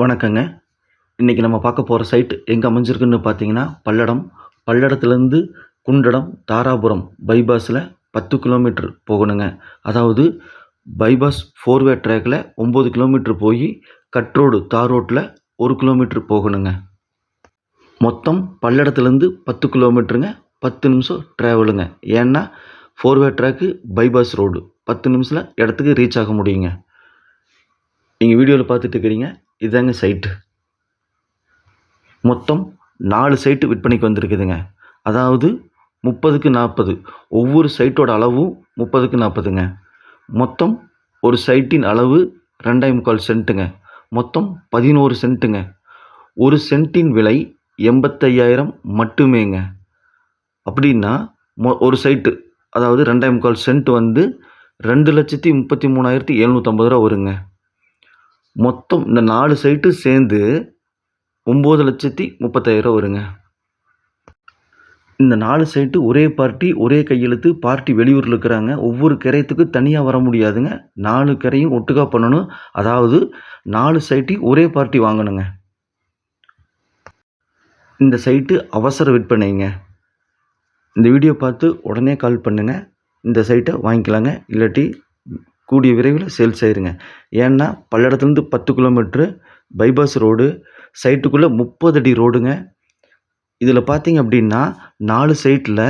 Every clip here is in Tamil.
வணக்கங்க. இன்றைக்கி நம்ம பார்க்க போகிற சைட் எங்கே அமைஞ்சிருக்குன்னு பார்த்தீங்கன்னா பல்லடம். பல்லடத்துலேருந்து குண்டடம் தாராபுரம் பைபாஸில் 10 கிலோமீட்டர் போகணுங்க. அதாவது பைபாஸ் 4 வே ட்ராக்கில் 9 கிலோமீட்டர் போய் கட் ரோடு தார் ரோட்டில் 1 கிலோமீட்டர் போகணுங்க. மொத்தம் பல்லடத்துலேருந்து 10 கிலோமீட்டருங்க. 10 நிமிஷம் ட்ராவலுங்க. ஏன்னா 4 வே ட்ராக்கு பைபாஸ் ரோடு 10 நிமிஷத்தில் இடத்துக்கு ரீச் ஆக முடியுங்க. நீங்கள் வீடியோவில் பார்த்துட்டு இருக்கிறீங்க, இதுதாங்க சைட்டு. மொத்தம் 4 சைட்டு விற்பனைக்கு வந்திருக்குதுங்க. அதாவது 30க்கு 40. ஒவ்வொரு சைட்டோட அளவும் 30க்கு 40ங்க. மொத்தம் ஒரு சைட்டின் அளவு 2.25 சென்ட்டுங்க. மொத்தம் 11 சென்ட்டுங்க. ஒரு சென்ட்டின் விலை 85,000 மட்டுமேங்க. அப்படின்னா ஒரு சைட்டு, அதாவது 2.25 சென்ட் வந்து 2,33,750 ரூபா வருங்க. மொத்தம் இந்த 4 சைட்டு சேர்ந்து 9,30,000 வருங்க. இந்த 4 சைட்டு ஒரே பார்ட்டி, ஒரே கையெழுத்து. பார்ட்டி வெளியூரில் இருக்கிறாங்க. ஒவ்வொரு கிரயத்துக்கு தனியாக வர முடியாதுங்க. 4 கிரையும் ஒட்டுக்கா பண்ணணும். அதாவது 4 சைட்டையும் ஒரே பார்ட்டி வாங்கணுங்க. இந்த சைட்டு அவசர விற்பனைங்க. இந்த வீடியோ பார்த்து உடனே கால் பண்ணுங்க. இந்த சைட்டை வாங்கிக்கலாங்க. இல்லாட்டி கூடிய விரைவில் சேல்ஸ் ஆயிருங்க. ஏன்னா பல்லடத்துலேருந்து 10 கிலோமீட்ரு பைபாஸ் ரோடு, சைட்டுக்குள்ளே 30 அடி ரோடுங்க. இதில் பார்த்தீங்க அப்படின்னா 4 சைட்டில்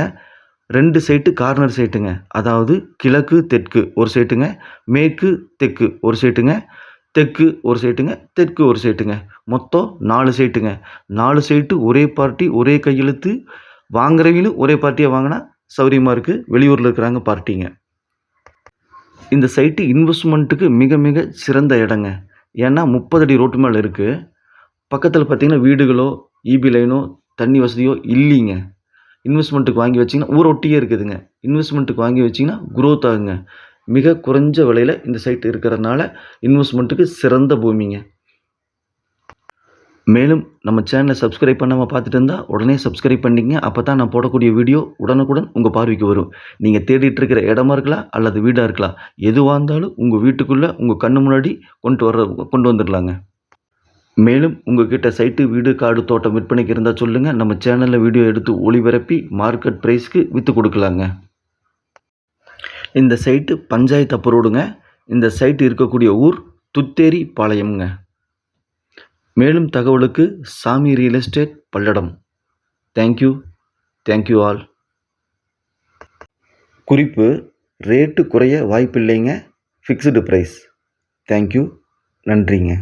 2 சைட்டு கார்னர் சைட்டுங்க. அதாவது கிழக்கு தெற்கு ஒரு சைட்டுங்க, மேற்கு தெற்கு ஒரு சைட்டுங்க, தெற்கு ஒரு சைட்டுங்க, தெற்கு ஒரு சைட்டுங்க. மொத்தம் 4 சைட்டுங்க. 4 சைட்டு ஒரே பார்ட்டி, ஒரே கையெழுத்து. வாங்குறவங்களும் ஒரே பார்ட்டியாக வாங்கினா சௌரியமாக இருக்குது. வெளியூரில் இருக்கிறாங்க பார்ட்டிங்க. இந்த சைட்டு இன்வெஸ்ட்மெண்ட்டுக்கு மிக மிக சிறந்த இடங்க. ஏன்னா 30 அடி ரோட்டு மேலே இருக்குது. பக்கத்தில் பார்த்தீங்கன்னா வீடுகளோ இபி லைனோ தண்ணி வசதியோ இல்லைங்க. இன்வெஸ்ட்மெண்ட்டுக்கு வாங்கி வச்சிங்கன்னா ஊரை ஒட்டியே இருக்குதுங்க. இன்வெஸ்ட்மெண்ட்டுக்கு வாங்கி வச்சிங்கன்னா குரோத் ஆகுங்க. மிக குறைஞ்ச விலையில் இந்த சைட் இருக்கிறதுனால இன்வெஸ்ட்மெண்ட்டுக்கு சிறந்த பூமிங்க. மேலும் நம்ம சேனலை சப்ஸ்கிரைப் பண்ணாமல் பார்த்துட்டு இருந்தால் உடனே சப்ஸ்கிரைப் பண்ணிக்கங்க. அப்போ தான் நான் போடக்கூடிய வீடியோ உடனுக்குடன் உங்கள் பார்வைக்கு வரும். நீங்கள் தேடிட்டு இருக்கிற இடமா இருக்கலாம் அல்லது வீடாக இருக்கலாம், எதுவாக இருந்தாலும் உங்கள் வீட்டுக்குள்ளே உங்கள் கண்ணு முன்னாடி கொண்டு வந்துடலாங்க. மேலும் உங்கள்கிட்ட சைட்டு, வீடு, காடு, தோட்டம் விற்பனைக்கு இருந்தால் சொல்லுங்கள். நம்ம சேனலில் வீடியோ எடுத்து ஒளிபரப்பி மார்க்கெட் ப்ரைஸ்க்கு விற்று கொடுக்கலாங்க. இந்த சைட்டு பஞ்சாயத்து அப்ரூவ்டுங்க. இந்த சைட்டு இருக்கக்கூடிய ஊர் துத்தேரி பாளையம்ங்க. மேலும் தகவலுக்கு சாமி real estate Palladam. Thank you all. குறிப்பு: ரேட்டு குறைய வாய்ப்பில்லைங்க. Fixed price. தேங்க்யூ. நன்றிங்க.